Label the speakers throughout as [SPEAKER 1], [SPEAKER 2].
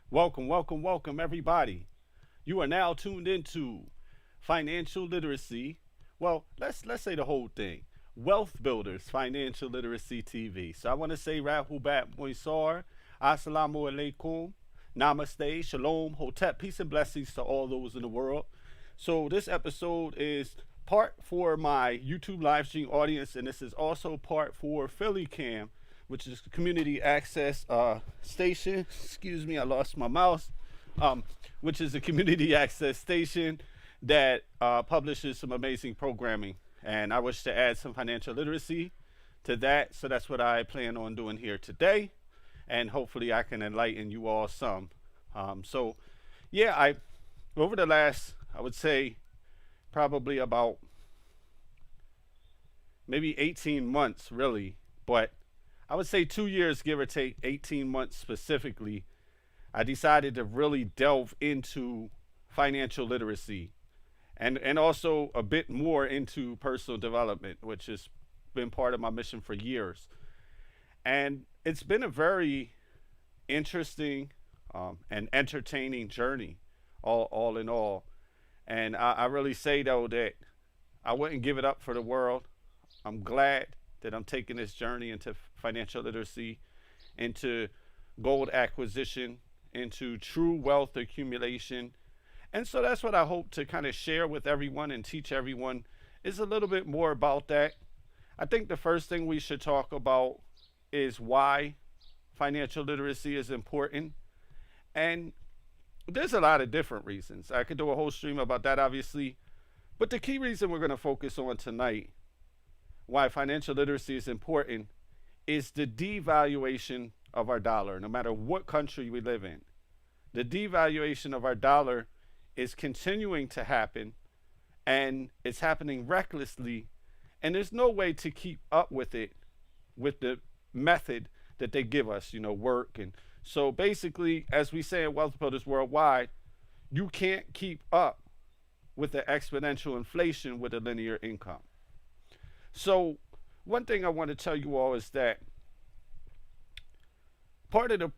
[SPEAKER 1] Welcome, welcome, welcome, everybody. You are now tuned into financial literacy. Well, let's say the whole thing. Wealth Builders Financial Literacy TV. So I want to say Rahubat Moisar, Assalamu alaikum, Namaste, Shalom, Hotep, peace and blessings to all those in the world. So this episode is part for my YouTube live stream audience, and this is also part for Philly Cam, which is community access station. Excuse me, I lost my mouse. Which is a community access station that publishes some amazing programming. And I wish to add some financial literacy to that. So that's what I plan on doing here today. And hopefully I can enlighten you all some. Yeah, over the last, I would say, probably about maybe 18 months, really, but I would say 2 years, give or take, 18 months specifically, I decided to really delve into financial literacy and also a bit more into personal development, which has been part of my mission for years. And it's been a very interesting and entertaining journey, all in all. And I really say, though, that I wouldn't give it up for the world. I'm glad that I'm taking this journey into financial literacy, into gold acquisition, into true wealth accumulation. And so that's what I hope to kind of share with everyone and teach everyone is a little bit more about that. I think the first thing we should talk about is why financial literacy is important. And there's a lot of different reasons. I could do a whole stream about that, obviously. But the key reason we're going to focus on tonight, why financial literacy is important, is the devaluation of our dollar, no matter what country we live in. The devaluation of our dollar is continuing to happen, and it's happening recklessly, and there's no way to keep up with it with the method that they give us, work. And so basically, as we say in Wealth Builders Worldwide, you can't keep up with the exponential inflation with a linear income. So one thing I want to tell you all is that part of the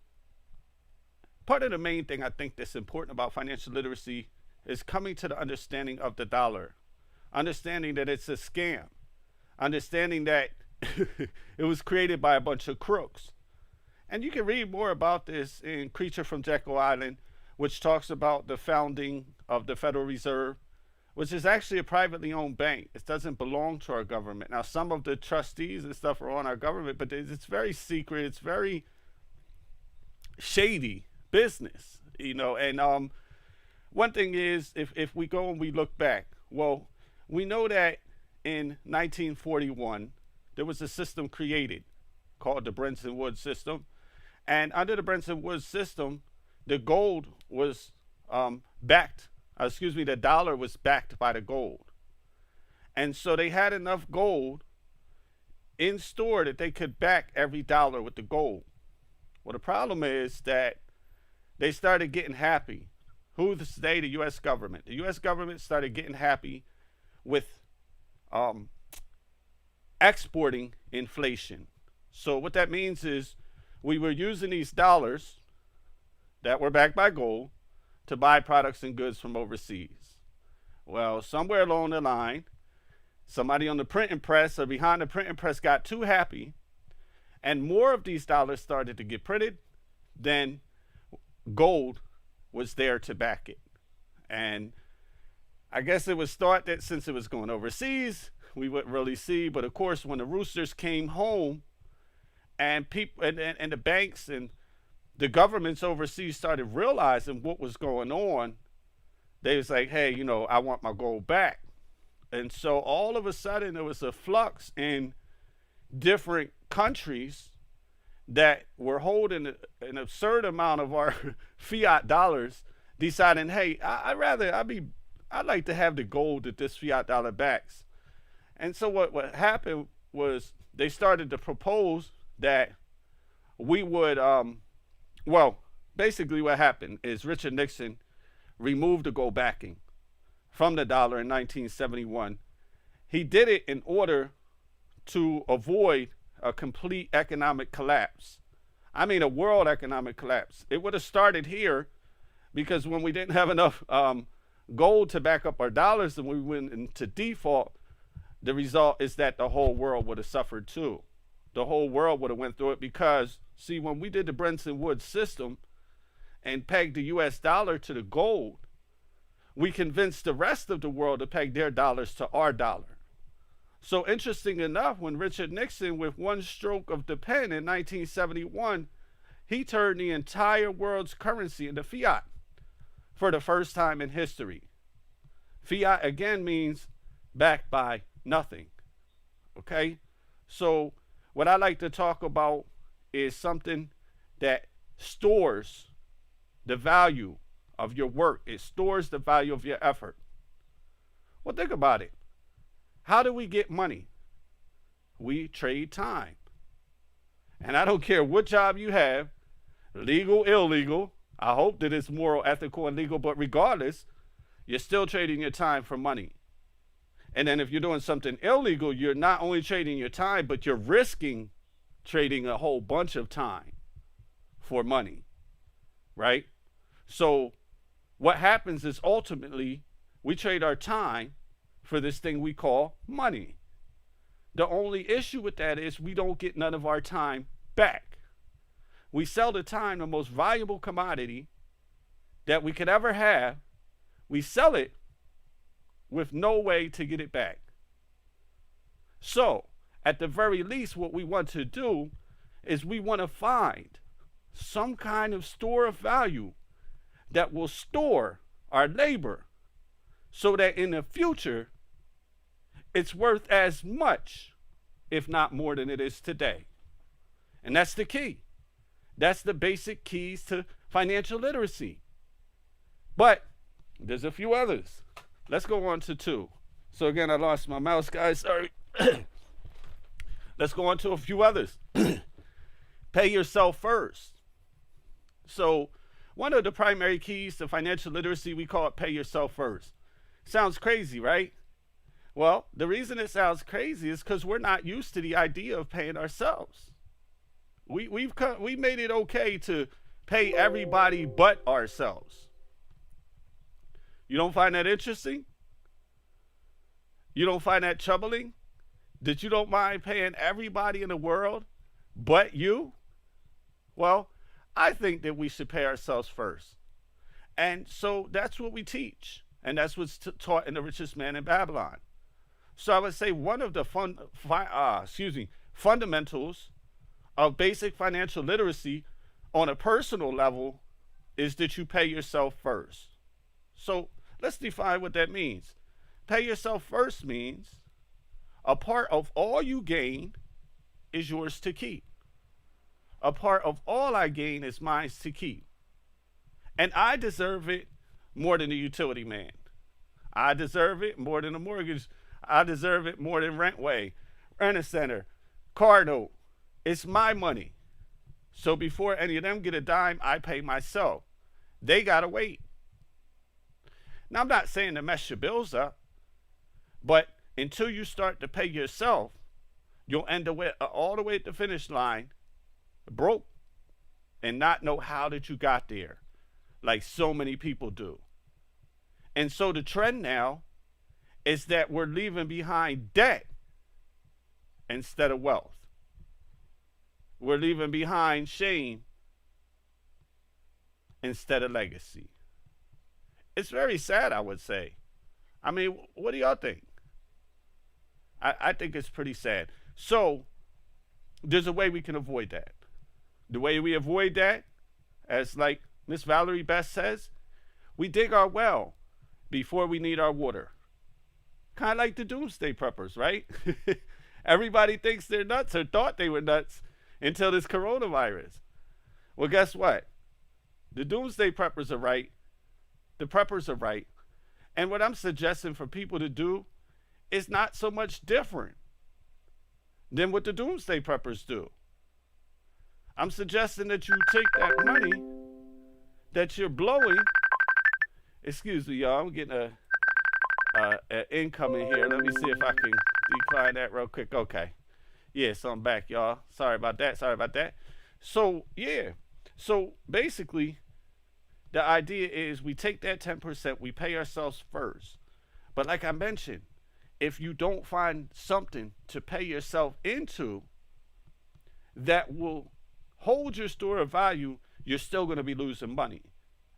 [SPEAKER 1] part of the main thing I think that's important about financial literacy is coming to the understanding of the dollar, understanding that it's a scam, understanding that it was created by a bunch of crooks. And you can read more about this in Creature from Jekyll Island, which talks about the founding of the Federal Reserve, which is actually a privately owned bank. It doesn't belong to our government. Now, some of the trustees and stuff are on our government, but it's very secret. It's very shady business, And one thing is, if we go and we look back, well, we know that in 1941 there was a system created called the Bretton Woods system, and under the Bretton Woods system, the gold was backed. The dollar was backed by the gold, and so they had enough gold in store that they could back every dollar with the gold. Well, the problem is that they started getting happy. Who's today? The U.S. government. The U.S. government started getting happy with exporting inflation. So what that means is we were using these dollars that were backed by gold to buy products and goods from overseas. Well, somewhere along the line, somebody on the printing press or behind the printing press got too happy, and more of these dollars started to get printed than gold was there to back it. And I guess it was thought that since it was going overseas, we wouldn't really see. But of course, when the roosters came home and people and the banks and the governments overseas started realizing what was going on, they was like, hey, I want my gold back. And so all of a sudden there was a flux in different countries that were holding an absurd amount of our fiat dollars, deciding, hey, I'd like to have the gold that this fiat dollar backs. And so what happened was they started to propose that we would, basically what happened is Richard Nixon removed the gold backing from the dollar in 1971. He did it in order to avoid a complete economic collapse. I mean, a world economic collapse. It would have started here because when we didn't have enough gold to back up our dollars and we went into default, the result is that the whole world would have suffered too. The whole world would have went through it because, see, when we did the Bretton Woods system and pegged the US dollar to the gold, we convinced the rest of the world to peg their dollars to our dollar. So interesting enough, when Richard Nixon, with one stroke of the pen in 1971, he turned the entire world's currency into fiat for the first time in history. Fiat again means backed by nothing. Okay? So what I like to talk about is something that stores the value of your work. It stores the value of your effort. Well, think about it. How do we get money? We trade time. And I don't care what job you have, legal, illegal. I hope that it's moral, ethical, and legal, but regardless, you're still trading your time for money. And then if you're doing something illegal, you're not only trading your time, but you're risking trading a whole bunch of time for money, right? So what happens is ultimately we trade our time for this thing we call money. The only issue with that is we don't get none of our time back. We sell the time, the most valuable commodity that we could ever have. We sell it with no way to get it back. So, at the very least, what we want to do is we want to find some kind of store of value that will store our labor so that in the future, it's worth as much, if not more than it is today. And that's the key. That's the basic keys to financial literacy. But there's a few others. Let's go on to two. So again, I lost my mouse, guys. Sorry. Let's go on to a few others. Pay yourself first. So one of the primary keys to financial literacy, we call it pay yourself first. Sounds crazy, right? Well, the reason it sounds crazy is because we're not used to the idea of paying ourselves. We made it okay to pay everybody but ourselves. You don't find that interesting? You don't find that troubling? That you don't mind paying everybody in the world but you? Well, I think that we should pay ourselves first. And so that's what we teach. And that's what's taught in The Richest Man in Babylon. So I would say one of the fundamentals of basic financial literacy on a personal level is that you pay yourself first. So let's define what that means. Pay yourself first means a part of all you gain is yours to keep. A part of all I gain is mine to keep. And I deserve it more than a utility man. I deserve it more than a mortgage. I deserve it more than Rentway, Rent-A-Center, car note. It's my money. So before any of them get a dime, I pay myself. They gotta wait. Now, I'm not saying to mess your bills up, but until you start to pay yourself, you'll end up all the way at the finish line, broke, and not know how that you got there, like so many people do. And so the trend now is that we're leaving behind debt instead of wealth. We're leaving behind shame instead of legacy. It's very sad, I would say. I mean, what do y'all think? I think it's pretty sad. So there's a way we can avoid that. The way we avoid that, as like Miss Valerie Best says, we dig our well before we need our water. Kind of like the doomsday preppers, right? Everybody thinks they're nuts or thought they were nuts until this coronavirus. Well, guess what? The doomsday preppers are right. The preppers are right. And what I'm suggesting for people to do is not so much different than what the doomsday preppers do. I'm suggesting that you take that money that you're blowing. Excuse me, y'all. I'm getting an incoming here. Let me see if I can decline that real quick. Okay. Yeah, so I'm back, y'all. Sorry about that. So, yeah. So basically, the idea is we take that 10%, we pay ourselves first. But like I mentioned, if you don't find something to pay yourself into that will hold your store of value, you're still going to be losing money.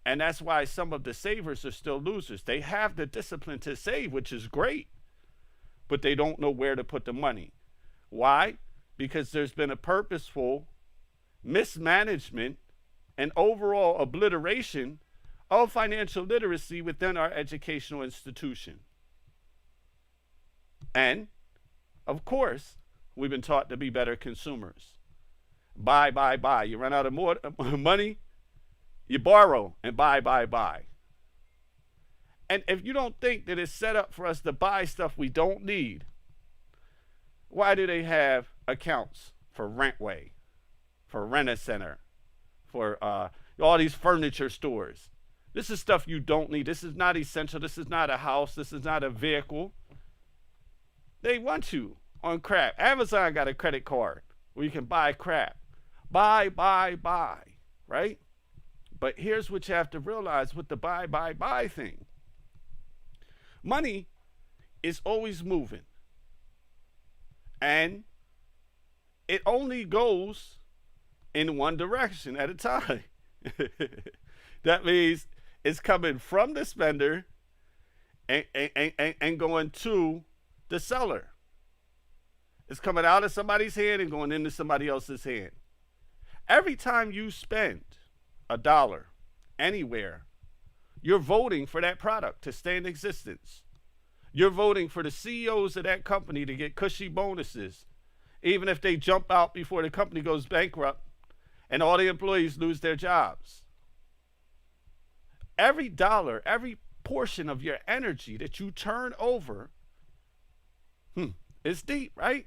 [SPEAKER 1] And that's why some of the savers are still losers. They have the discipline to save, which is great, but they don't know where to put the money. Why? Because there's been a purposeful mismanagement and overall obliteration of financial literacy within our educational institution. And, of course, we've been taught to be better consumers. Buy, buy, buy. You run out of more money, you borrow and buy, buy, buy. And if you don't think that it's set up for us to buy stuff we don't need, why do they have accounts for Rentway, for Rent-A-Center, for all these furniture stores? This is stuff you don't need. This is not essential. This is not a house. This is not a vehicle. They want you on crap. Amazon got a credit card where you can buy crap. Buy, buy, buy, right? But here's what you have to realize with the buy, buy, buy thing. Money is always moving. And it only goes in one direction at a time. That means it's coming from the spender and going to the seller. It's coming out of somebody's hand and going into somebody else's hand. Every time you spend $1 anywhere, you're voting for that product to stay in existence. You're voting for the CEOs of that company to get cushy bonuses, even if they jump out before the company goes bankrupt and all the employees lose their jobs. Every dollar, every portion of your energy that you turn over, it's deep, right?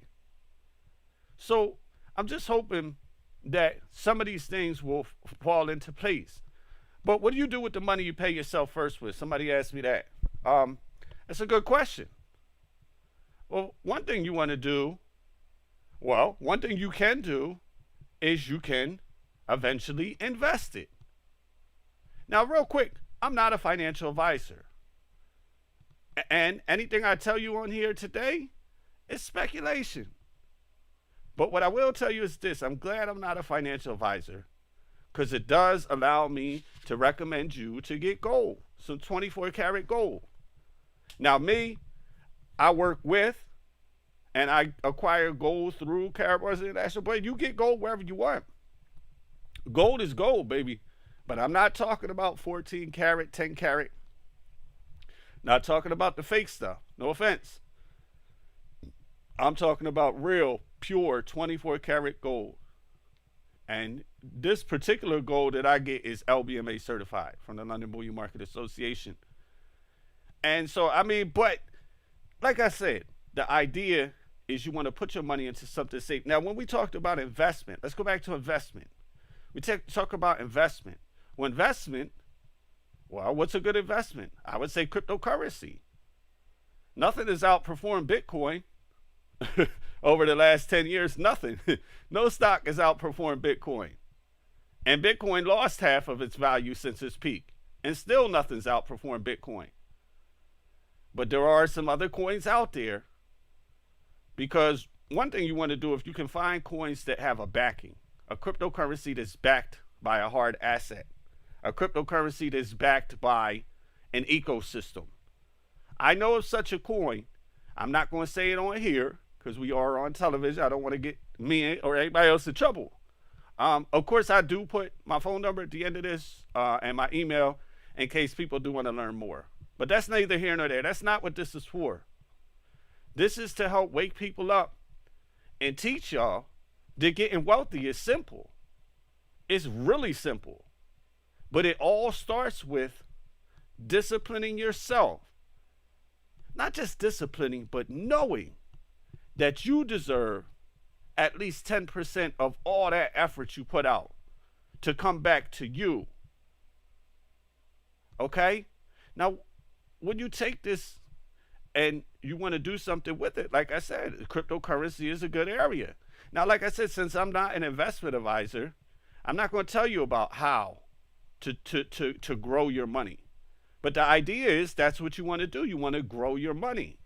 [SPEAKER 1] So I'm just hoping that some of these things will fall into place. But what do you do with the money you pay yourself first with? Somebody asked me that. That's a good question. Well, one thing you can do is you can eventually invest it. Now, real quick, I'm not a financial advisor. And anything I tell you on here today is speculation. But what I will tell you is this: I'm glad I'm not a financial advisor, because it does allow me to recommend you to get gold, some 24 karat gold. Now, me, I work with and I acquire gold through Karat International, but you get gold wherever you want. Gold is gold, baby. But I'm not talking about 14 karat, 10 karat. Not talking about the fake stuff. No offense. I'm talking about real, pure 24 karat gold. And this particular gold that I get is LBMA certified from the London Bullion Market Association. And so, but like I said, the idea is you want to put your money into something safe. Now, when we talked about investment, let's go back to investment. We talk about investment. Well, what's a good investment? I would say cryptocurrency. Nothing has outperformed Bitcoin over the last 10 years. Nothing. No stock has outperformed Bitcoin. And Bitcoin lost half of its value since its peak. And still nothing's outperformed Bitcoin. But there are some other coins out there, because one thing you want to do, if you can find coins that have a backing, a cryptocurrency that's backed by a hard asset, a cryptocurrency that's backed by an ecosystem. I know of such a coin. I'm not going to say it on here because we are on television. I don't want to get me or anybody else in trouble. Of course, I do put my phone number at the end of this and my email in case people do want to learn more. But that's neither here nor there. That's not what this is for. This is to help wake people up and teach y'all that getting wealthy is simple. It's really simple. But it all starts with disciplining yourself. Not just disciplining, but knowing that you deserve at least 10% of all that effort you put out to come back to you. Okay? Now, when you take this and you want to do something with it, like I said, cryptocurrency is a good area. Now, like I said, since I'm not an investment advisor, I'm not going to tell you about how to grow your money. But the idea is that's what you want to do. You want to grow your money.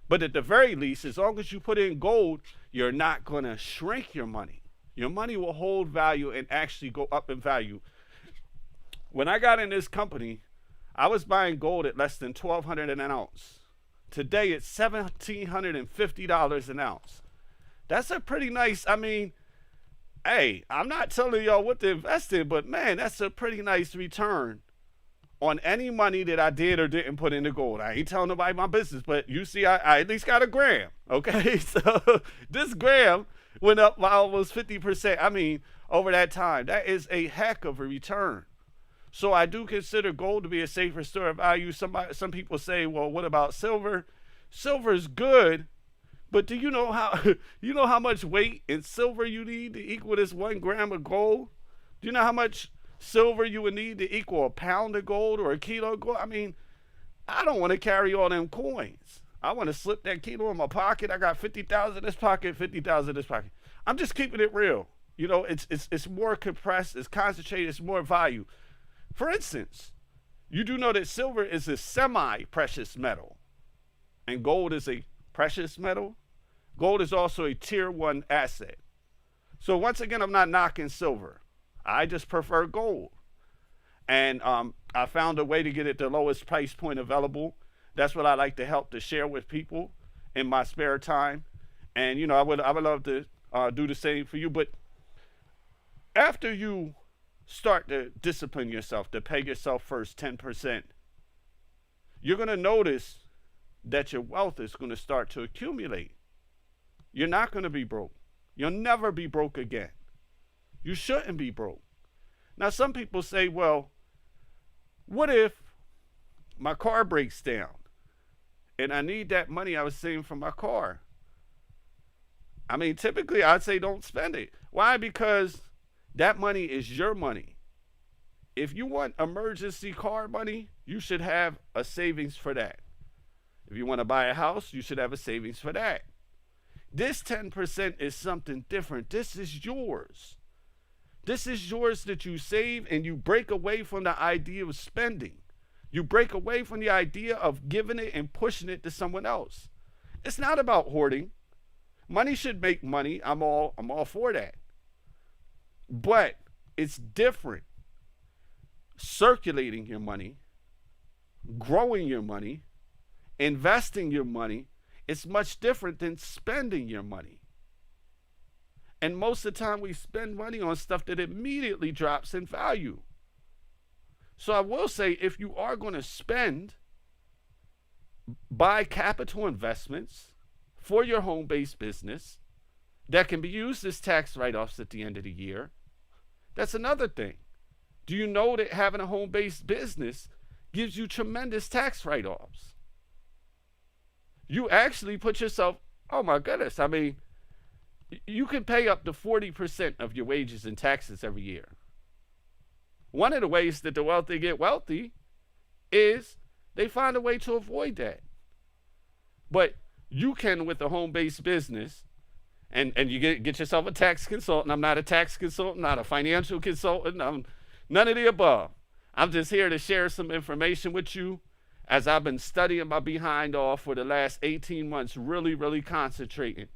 [SPEAKER 1] But at the very least, as long as you put in gold, you're not going to shrink your money. Your money will hold value and actually go up in value. When I got in this company, I was buying gold at less than $1,200 an ounce. Today, it's $1,750 an ounce. That's a pretty nice, hey, I'm not telling y'all what to invest in, but man, that's a pretty nice return on any money that I did or didn't put into gold. I ain't telling nobody my business, but you see, I at least got a gram, okay? So this gram went up by almost 50%. Over that time. That is a heck of a return. So I do consider gold to be a safer store of value. Some people say, well, what about silver? Silver is good, but do you know how much weight in silver you need to equal this 1 gram of gold? Do you know how much silver you would need to equal a pound of gold or a kilo of gold? I don't want to carry all them coins. I want to slip that kilo in my pocket. I got 50,000 in this pocket, 50,000 in this pocket. I'm just keeping it real. It's more compressed, it's concentrated, it's more value. For instance, you do know that silver is a semi-precious metal, and gold is a precious metal. Gold is also a tier 1 asset. So once again, I'm not knocking silver. I just prefer gold. And I found a way to get it the lowest price point available. That's what I like to help to share with people in my spare time. And, I would love to do the same for you. But after you start to discipline yourself, to pay yourself first 10%, you're going to notice that your wealth is going to start to accumulate. You're not going to be broke. You'll never be broke again. You shouldn't be broke. Now, some people say, well, what if my car breaks down and I need that money I was saving from my car? Typically I'd say don't spend it. Why? Because that money is your money. If you want emergency car money, you should have a savings for that. If you want to buy a house, you should have a savings for that. This 10% is something different. This is yours. This is yours that you save, and you break away from the idea of spending. You break away from the idea of giving it and pushing it to someone else. It's not about hoarding. Money should make money. I'm all for that. But it's different. Circulating your money, growing your money, investing your money, it's much different than spending your money. And most of the time we spend money on stuff that immediately drops in value. So I will say, if you are going to spend, buy capital investments for your home-based business that can be used as tax write-offs at the end of the year. That's another thing. Do you know that having a home-based business gives you tremendous tax write-offs? You actually put yourself, oh my goodness, you can pay up to 40% of your wages in taxes every year. One of the ways that the wealthy get wealthy is they find a way to avoid that. But you can, with a home-based business, and you get yourself a tax consultant. I'm not a tax consultant, not a financial consultant. I'm none of the above. I'm just here to share some information with you as I've been studying my behind off for the last 18 months, really, really concentrating.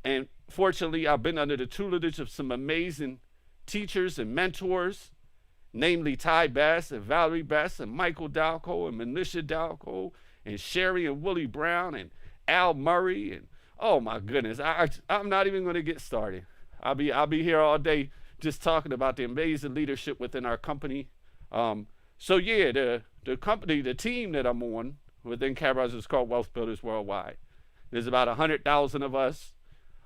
[SPEAKER 1] And fortunately, I've been under the tutelage of some amazing teachers and mentors, namely Ty Bass and Valerie Bass and Michael Dalco and Manisha Dalco and Sherry and Willie Brown and Al Murray. And oh my goodness, I'm not even going to get started. I'll be here all day just talking about the amazing leadership within our company. So yeah, the company, the team that I'm on within Cabras is called Wealth Builders Worldwide. There's about 100,000 of us.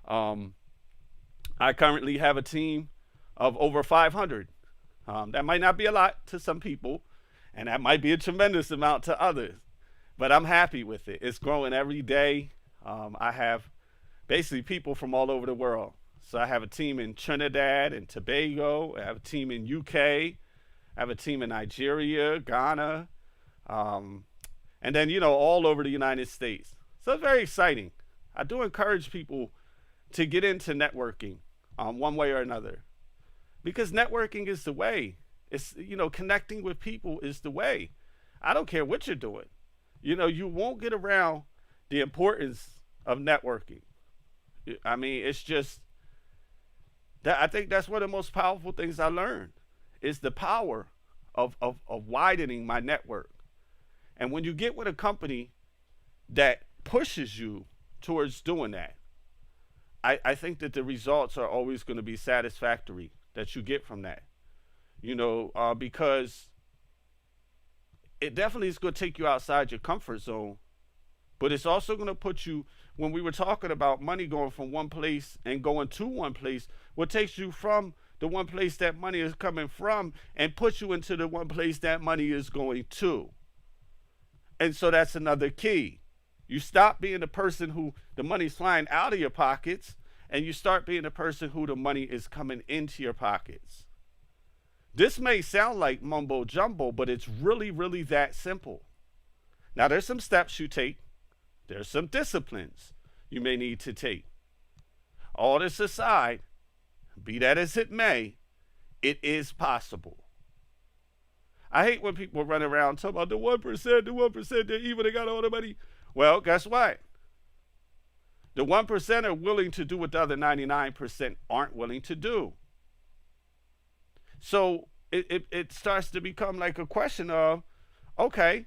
[SPEAKER 1] I currently have a team of over 500. That might not be a lot to some people, and that might be a tremendous amount to others, but I'm happy with it. It's growing every day. I have basically people from all over the world. So I have a team in Trinidad and Tobago. I have a team in UK. I have a team in Nigeria, Ghana, and then, all over the United States. So it's very exciting. I do encourage people to get into networking one way or another. because networking is the way. It's, connecting with people is the way. I don't care what you're doing. You won't get around the importance of networking. I mean, it's just that I think that's one of the most powerful things I learned is the power of widening my network. And when you get with a company that pushes you towards doing that, I think that the results are always going to be satisfactory that you get from that. Because it definitely is going to take you outside your comfort zone, but it's also going to put you, when we were talking about money going from one place and going to one place, what takes you from the one place that money is coming from and puts you into the one place that money is going to. And so that's another key. You stop being the person who the money's flying out of your pockets, and you start being the person who the money is coming into your pockets. This may sound like mumbo jumbo, but it's really, really that simple. Now, there's some steps you take. There's some disciplines you may need to take. All this aside, be that as it may, it is possible. I hate when people run around talking about the 1%, they're evil, they got all the money. Well, guess what? The 1% are willing to do what the other 99% aren't willing to do. So it starts to become like a question of, okay,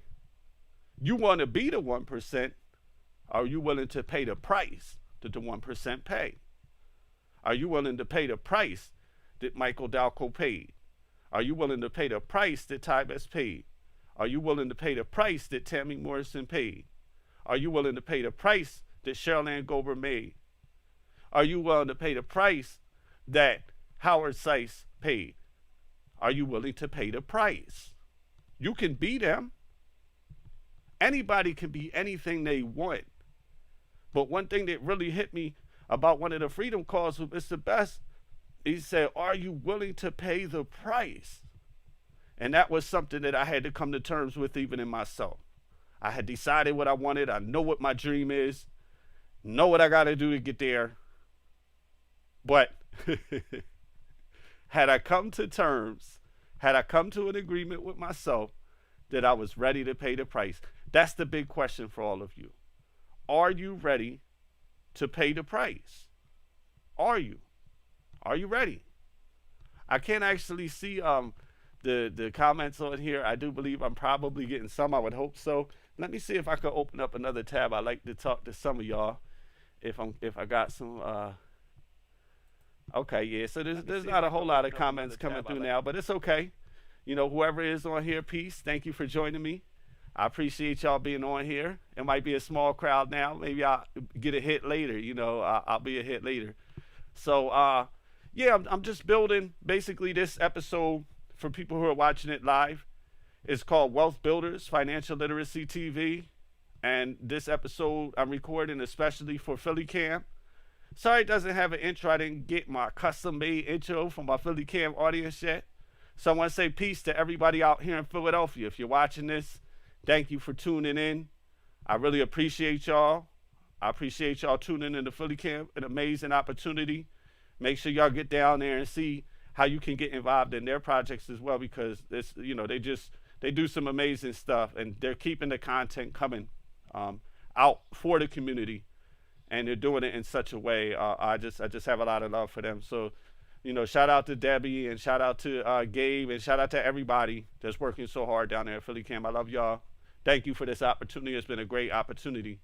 [SPEAKER 1] you want to be the 1%. Are you willing to pay the price that the 1% pay? Are you willing to pay the price that Michael Dalco paid? Are you willing to pay the price that Tybes paid? Are you willing to pay the price that Tammy Morrison paid? Are you willing to pay the price that Cheryl Ann Gober made? Are you willing to pay the price that Howard Seiss paid? Are you willing to pay the price? You can be them. Anybody can be anything they want. But one thing that really hit me about one of the freedom calls with Mr. Best, he said, are you willing to pay the price? And that was something that I had to come to terms with even in myself. I had decided what I wanted. I know what my dream is. Know what I got to do to get there. But had I come to terms, had I come to an agreement with myself that I was ready to pay the price? That's the big question for all of you. Are you ready to pay the price? Are you? Are you ready? I can't actually see the comments on here. I do believe I'm probably getting some. I would hope so. Let me see if I can open up another tab. I like to talk to some of y'all. If I got some. Okay, yeah. So there's not a whole lot of comments coming through now, but it's okay. Whoever is on here, peace. Thank you for joining me. I appreciate y'all being on here. It might be a small crowd now. Maybe I'll get a hit later. I'll be a hit later. So, yeah, I'm just building basically this episode for people who are watching it live. It's called Wealth Builders Financial Literacy TV. And this episode I'm recording especially for Philly Camp. Sorry it doesn't have an intro. I didn't get my custom-made intro from my Philly Camp audience yet. So I want to say peace to everybody out here in Philadelphia. If you're watching this, thank you for tuning in. I really appreciate y'all. I appreciate y'all tuning in to Philly Camp, an amazing opportunity. Make sure y'all get down there and see how you can get involved in their projects as well, because this, they do some amazing stuff, and they're keeping the content coming out for the community, and they're doing it in such a way. I just have a lot of love for them. So, shout out to Debbie, and shout out to Gabe, and shout out to everybody that's working so hard down there at Philly Camp. I love y'all. Thank you for this opportunity. It's been a great opportunity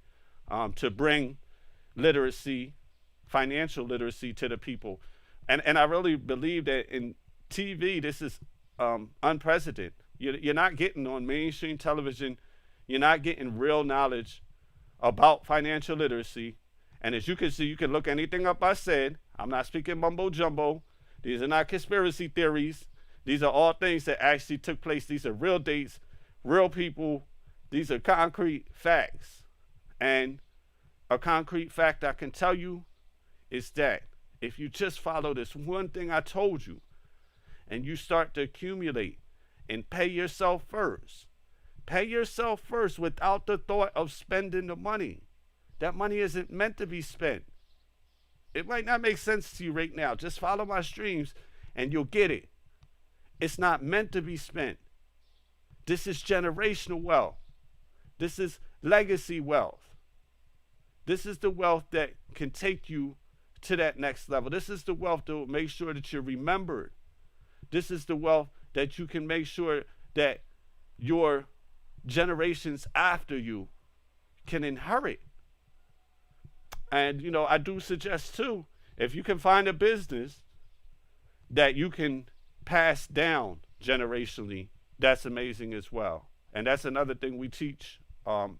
[SPEAKER 1] to bring literacy, financial literacy, to the people. And I really believe that in TV, this is unprecedented. You're not getting on mainstream television, you're not getting real knowledge about financial literacy. And as you can see, you can look anything up I said. I'm not speaking mumbo jumbo. These are not conspiracy theories. These are all things that actually took place. These are real dates, real people. These are concrete facts. And a concrete fact I can tell you is that if you just follow this one thing I told you, and you start to accumulate and pay yourself first without the thought of spending the money. That money isn't meant to be spent. It might not make sense to you right now. Just follow my streams and you'll get it. It's not meant to be spent. This is generational wealth. This is legacy wealth. This is the wealth that can take you to that next level. This is the wealth that will make sure that you're remembered. This is the wealth that you can make sure that your generations after you can inherit. And, I do suggest too, if you can find a business that you can pass down generationally, that's amazing as well. And that's another thing we teach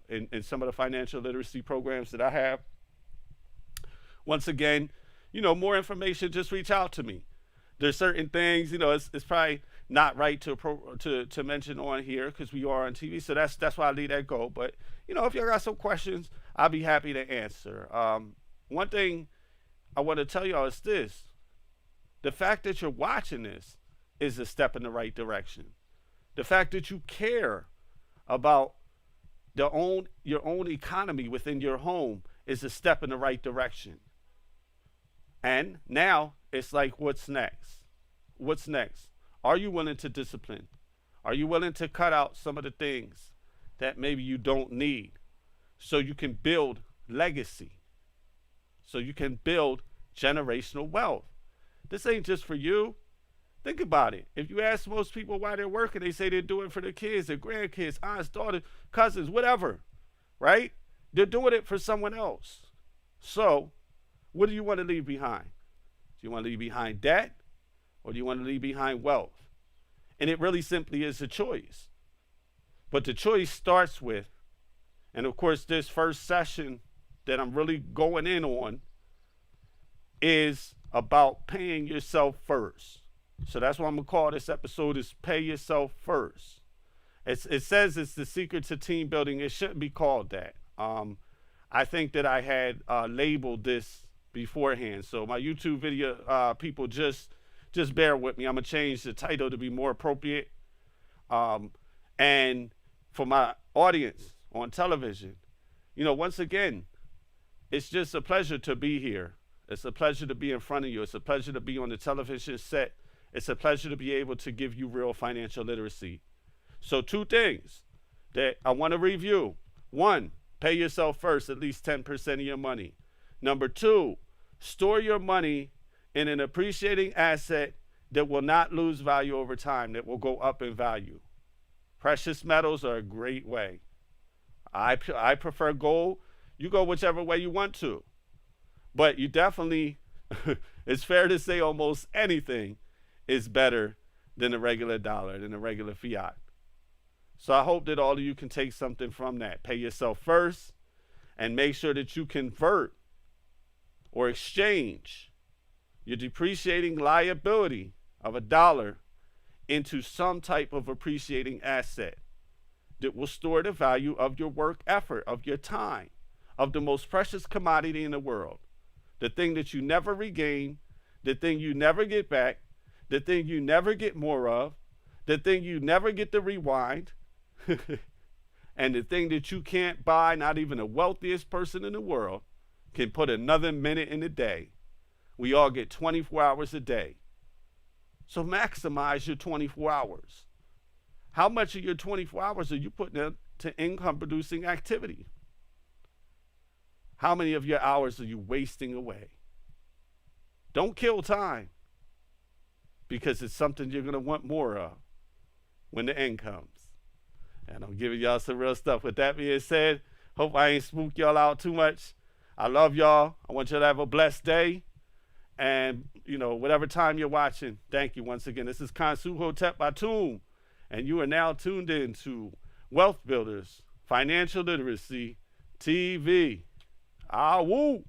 [SPEAKER 1] in some of the financial literacy programs that I have. Once again, more information, just reach out to me. There's certain things, it's probably not right to mention on here because we are on TV. So that's why I leave that go. But, if y'all got some questions, I'll be happy to answer. One thing I want to tell y'all is this. The fact that you're watching this is a step in the right direction. The fact that you care about your own economy within your home is a step in the right direction. And now it's like, what's next? What's next? Are you willing to discipline? Are you willing to cut out some of the things that maybe you don't need so you can build legacy? So you can build generational wealth. This ain't just for you. Think about it. If you ask most people why they're working, they say they're doing it for their kids, their grandkids, aunts, daughters, cousins, whatever, right? They're doing it for someone else. So what do you want to leave behind? Do you want to leave behind debt, or do you want to leave behind wealth? And it really simply is a choice. But the choice starts with, and of course this first session that I'm really going in on is about paying yourself first. So that's what I'm going to call this episode, is pay yourself first. It says it's the secret to team building. It shouldn't be called that. I think that I had labeled this beforehand. So my YouTube video, people just bear with me. I'm going to change the title to be more appropriate. And for my audience on television, once again, it's just a pleasure to be here. It's a pleasure to be in front of you. It's a pleasure to be on the television set. It's a pleasure to be able to give you real financial literacy. So 2 things that I want to review. 1, pay yourself first, at least 10% of your money. Number 2, store your money in an appreciating asset that will not lose value over time, that will go up in value. Precious metals are a great way. I prefer gold. You go whichever way you want to. But you definitely, it's fair to say almost anything is better than a regular dollar, than a regular fiat. So I hope that all of you can take something from that. Pay yourself first and make sure that you convert or exchange your depreciating liability of $1 into some type of appreciating asset that will store the value of your work effort, of your time, of the most precious commodity in the world, the thing that you never regain, the thing you never get back, the thing you never get more of, the thing you never get to rewind, and the thing that you can't buy, not even the wealthiest person in the world can put another minute in a day. We all get 24 hours a day. So maximize your 24 hours. How much of your 24 hours are you putting into income producing activity? How many of your hours are you wasting away? Don't kill time, because it's something you're going to want more of when the end comes. And I'm giving y'all some real stuff. With that being said, hope I ain't spooked y'all out too much. I love y'all. I want y'all to have a blessed day. And, whatever time you're watching, thank you once again. This is Kansu Hotep Batum, and you are now tuned in to Wealth Builders Financial Literacy TV. Ah, woo!